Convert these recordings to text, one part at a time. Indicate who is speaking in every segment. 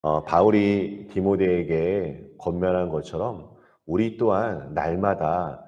Speaker 1: 바울이 디모데에게 권면한 것처럼 우리 또한 날마다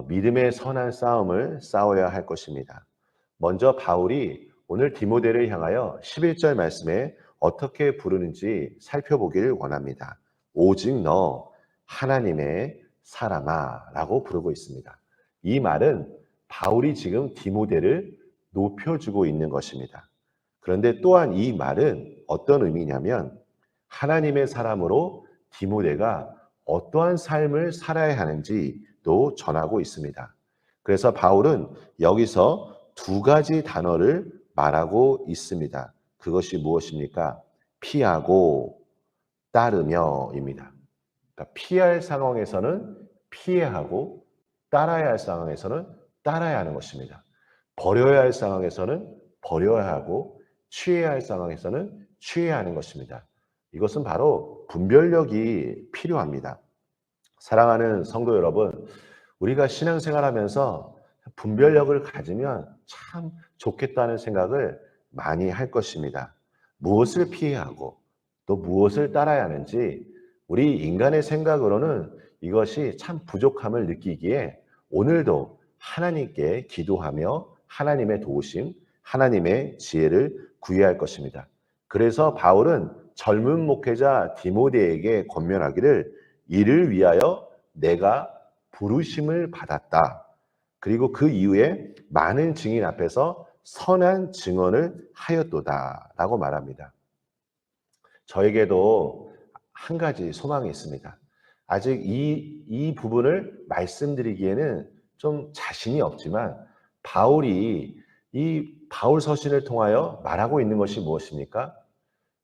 Speaker 1: 믿음의 선한 싸움을 싸워야 할 것입니다. 먼저 바울이 오늘 디모데를 향하여 11절 말씀에 어떻게 부르는지 살펴보기를 원합니다. 오직 너 하나님의 사람아 라고 부르고 있습니다. 이 말은 바울이 지금 디모데를 높여주고 있는 것입니다. 그런데 또한 이 말은 어떤 의미냐면 하나님의 사람으로 디모데가 어떠한 삶을 살아야 하는지도 전하고 있습니다. 그래서 바울은 여기서 두 가지 단어를 말하고 있습니다. 그것이 무엇입니까? 피하고 따르며입니다. 그러니까 피할 상황에서는 피해야 하고 따라야 할 상황에서는 따라야 하는 것입니다. 버려야 할 상황에서는 버려야 하고 취해야 할 상황에서는 취해야 하는 것입니다. 이것은 바로 분별력이 필요합니다. 사랑하는 성도 여러분, 우리가 신앙생활하면서 분별력을 가지면 참 좋겠다는 생각을 많이 할 것입니다. 무엇을 피해야 하고 또 무엇을 따라야 하는지 우리 인간의 생각으로는 이것이 참 부족함을 느끼기에 오늘도 하나님께 기도하며 하나님의 도우심, 하나님의 지혜를 구해야 할 것입니다. 그래서 바울은 젊은 목회자 디모데에게 권면하기를 이를 위하여 내가 부르심을 받았다. 그리고 그 이후에 많은 증인 앞에서 선한 증언을 하였도다 라고 말합니다. 저에게도 한 가지 소망이 있습니다. 아직 이 부분을 말씀드리기에는 좀 자신이 없지만 바울이 이 바울 서신을 통하여 말하고 있는 것이 무엇입니까?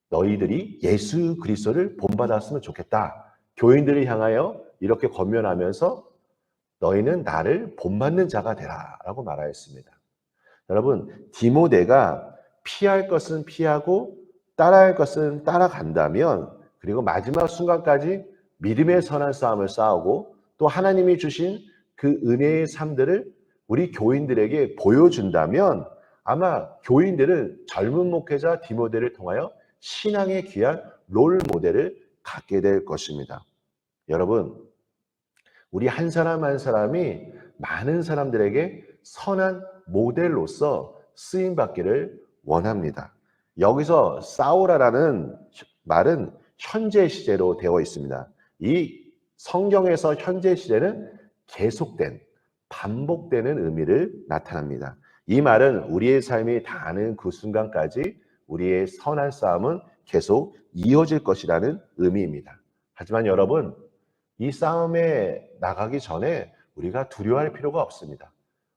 Speaker 1: 너희들이 예수 그리스도를 본받았으면 좋겠다. 교인들을 향하여 이렇게 권면하면서 너희는 나를 본받는 자가 되라 라고 말하였습니다. 여러분, 디모데가 피할 것은 피하고 따라할 것은 따라간다면 그리고 마지막 순간까지 믿음의 선한 싸움을 싸우고 또 하나님이 주신 그 은혜의 삶들을 우리 교인들에게 보여준다면 아마 교인들은 젊은 목회자 디모데를 통하여 신앙의 귀한 롤 모델을 갖게 될 것입니다. 여러분, 우리 한 사람 한 사람이 많은 사람들에게 선한 모델로서 쓰임받기를 원합니다. 여기서 싸우라라는 말은 현재 시제로 되어 있습니다. 이 성경에서 현재 시제는 계속된, 반복되는 의미를 나타납니다. 이 말은 우리의 삶이 닿는 그 순간까지 우리의 선한 싸움은 계속 이어질 것이라는 의미입니다. 하지만 여러분, 이 싸움에 나가기 전에 우리가 두려워할 필요가 없습니다.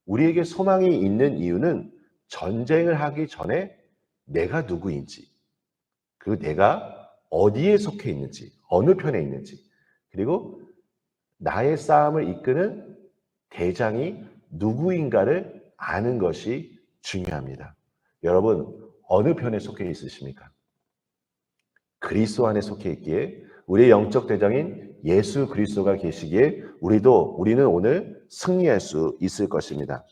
Speaker 1: 우리에게 소망이 있는 이유는 전쟁을 하기 전에 내가 누구인지, 그리고 내가 어디에 속해 있는지, 어느 편에 있는지, 그리고 나의 싸움을 이끄는 대장이 누구인가를 아는 것이 중요합니다. 여러분, 어느 편에 속해 있으십니까? 그리스도 안에 속해 있기에 우리의 영적 대장인 예수 그리스도가 계시기에 우리는 오늘 승리할 수 있을 것입니다.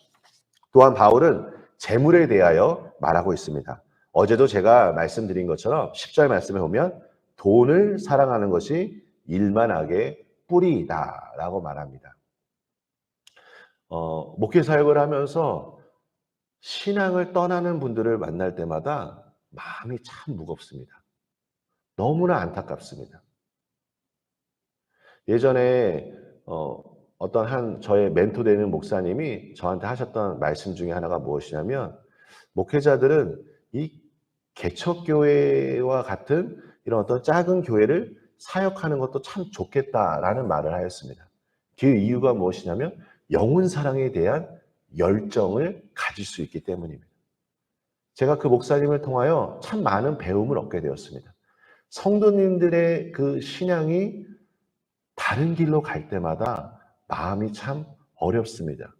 Speaker 1: 또한 바울은 재물에 대하여 말하고 있습니다. 어제도 제가 말씀드린 것처럼 10절 말씀에 보면 돈을 사랑하는 것이 일만하게 뿌리이다 라고 말합니다. 목회 사역을 하면서 신앙을 떠나는 분들을 만날 때마다 마음이 참 무겁습니다. 너무나 안타깝습니다. 예전에 어떤 한 저의 멘토 되는 목사님이 저한테 하셨던 말씀 중에 하나가 무엇이냐면 목회자들은 이 개척교회와 같은 이런 어떤 작은 교회를 사역하는 것도 참 좋겠다라는 말을 하였습니다. 그 이유가 무엇이냐면 영혼 사랑에 대한 열정을 가질 수 있기 때문입니다. 제가 그 목사님을 통하여 참 많은 배움을 얻게 되었습니다. 성도님들의 그 신앙이 다른 길로 갈 때마다 마음이 참 어렵습니다.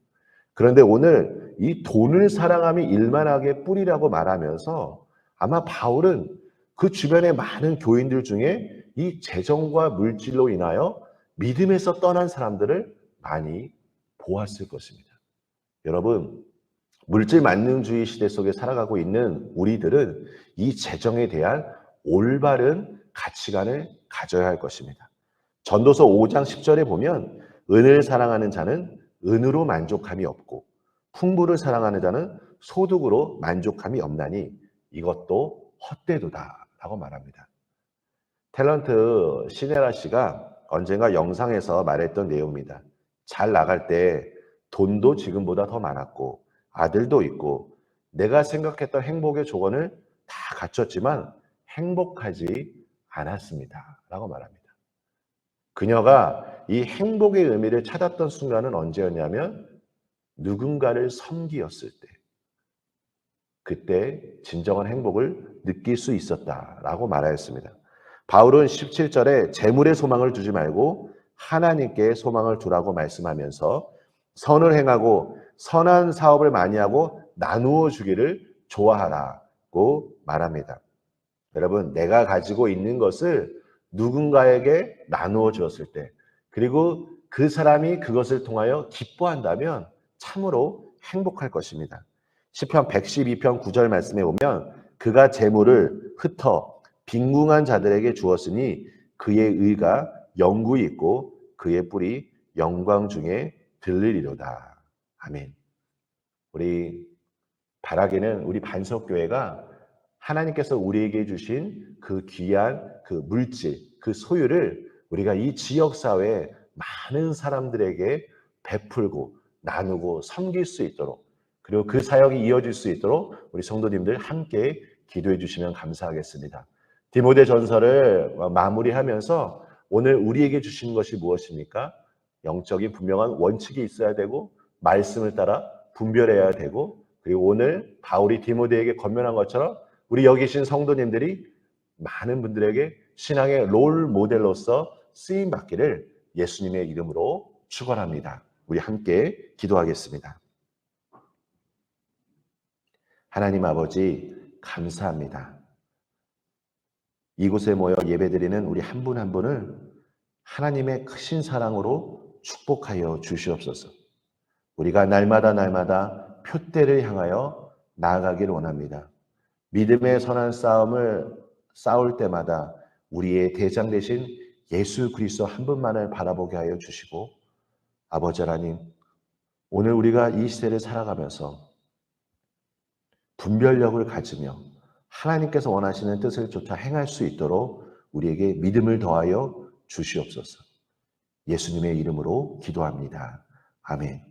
Speaker 1: 그런데 오늘 이 돈을 사랑함이 일만하게 뿌리라고 말하면서 아마 바울은 그 주변의 많은 교인들 중에 이 재정과 물질로 인하여 믿음에서 떠난 사람들을 많이 보았을 것입니다. 여러분, 물질 만능주의 시대 속에 살아가고 있는 우리들은 이 재정에 대한 올바른 가치관을 가져야 할 것입니다. 전도서 5장 10절에 보면 은을 사랑하는 자는 은으로 만족함이 없고 풍부를 사랑하는 자는 소득으로 만족함이 없나니 이것도 헛되도다 라고 말합니다. 탤런트 시네라 씨가 언젠가 영상에서 말했던 내용입니다. 잘 나갈 때 돈도 지금보다 더 많았고 아들도 있고 내가 생각했던 행복의 조건을 다 갖췄지만 행복하지 않았습니다 라고 말합니다. 그녀가 이 행복의 의미를 찾았던 순간은 언제였냐면 누군가를 섬기었을 때, 그때 진정한 행복을 느낄 수 있었다라고 말하였습니다. 바울은 17절에 재물의 소망을 두지 말고 하나님께 소망을 두라고 말씀하면서 선을 행하고 선한 사업을 많이 하고 나누어 주기를 좋아하라고 말합니다. 여러분, 내가 가지고 있는 것을 누군가에게 나누어 주었을 때, 그리고 그 사람이 그것을 통하여 기뻐한다면 참으로 행복할 것입니다. 시편 112편 9절 말씀에 보면 그가 재물을 흩어 빈궁한 자들에게 주었으니 그의 의가 영구히 있고 그의 뿔이 영광 중에 들리리로다. 아멘. 우리 바라기는 우리 반석교회가 하나님께서 우리에게 주신 그 귀한 그 물질, 그 소유를 우리가 이 지역사회에 많은 사람들에게 베풀고 나누고 섬길 수 있도록, 그리고 그 사역이 이어질 수 있도록 우리 성도님들 함께 기도해 주시면 감사하겠습니다. 디모데 전서를 마무리하면서 오늘 우리에게 주신 것이 무엇입니까? 영적인 분명한 원칙이 있어야 되고 말씀을 따라 분별해야 되고, 그리고 오늘 바울이 디모데에게 권면한 것처럼 우리 여기 계신 성도님들이 많은 분들에게 신앙의 롤 모델로서 쓰임 받기를 예수님의 이름으로 축원합니다. 우리 함께 기도하겠습니다. 하나님 아버지, 감사합니다. 이곳에 모여 예배드리는 우리 한 분 한 분을 하나님의 크신 사랑으로 축복하여 주시옵소서. 우리가 날마다 표대를 향하여 나아가길 원합니다. 믿음의 선한 싸움을 싸울 때마다 우리의 대장 되신 예수 그리스도 한 분만을 바라보게 하여 주시고, 아버지 하나님, 오늘 우리가 이 시대를 살아가면서 분별력을 가지며 하나님께서 원하시는 뜻을 쫓아 행할 수 있도록 우리에게 믿음을 더하여 주시옵소서. 예수님의 이름으로 기도합니다. 아멘.